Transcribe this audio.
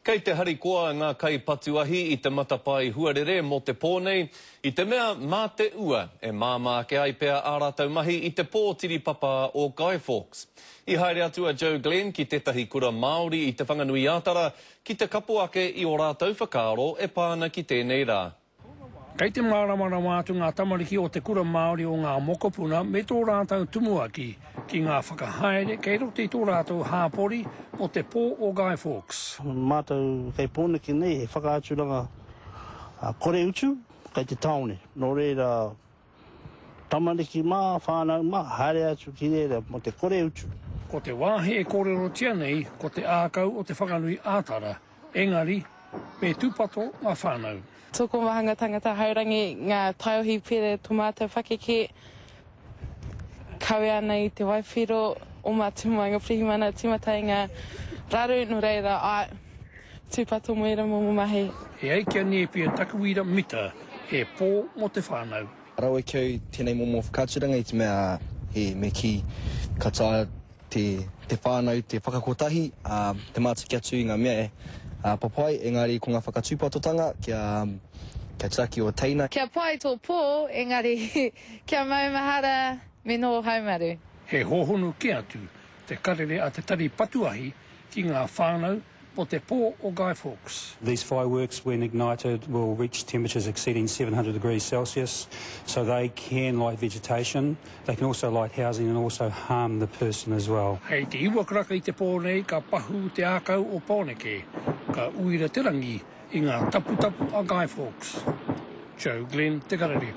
Kei te hari koa ngā kai patuahi I te matapai huarere mo te pōnei, I te mea mā te ua e māmā ke ai pea ārātau mahi I te pōtiri papa o Guy Fawkes. I haere atua Joe Glenn ki tētahi kura Māori I te whanganui ātara, ki te kapo ake I o rātau whakaaro e pāna ki tēnei rā. Kei te māramara mātu ngā tamariki o te kura Māori o ngā mokopuna me tō rātau tumuaki ki ngā whakahaere kei roto I tō rātau hāpori o te pō o Guy Fawkes. Mātou kei pōna ki nei he whakaatūranga kore utu kei te taone. Nō reira tamariki mā, whānau mā, haere atu ki reira mo te kore utu. Ko te wāhe e kōrero tia nei ko te ākau o te whakanui ātara, engari me tūpato ngā whānau. Tōku mahanga tangata haurangi ngā taiohi pere tomata whakeke kawe ana I te waipiro o mā tumuanga prihimana timatai ngā raru no reira ai tūpato moera mo mahi. He aikia nepia takuira mita he pō mo te whānau. Rau e kiau tēnei momo whakaaturanga I te mea he me ki katoa te whānau, te whakakotahi, te mātiki atu I ngā mea e papai, engari ko ngā whakatūpatotanga kia taki o teina. Kia pai tō pō, engari kia maumahara me no haumaru. He hohonu ki atu te karere a te tari patuahi ki ngā whānau o te pō o Guy Fawkes. These fireworks, when ignited, will reach temperatures exceeding 700 degrees Celsius, so they can light vegetation, they can also light housing and also harm the person as well. Hei te iwa kraka I te pōnei ka pahu te ākau o Pōneke, ka uira te rangi I ngā tapu a Guy Fawkes. Joe Glenn, Te Karere.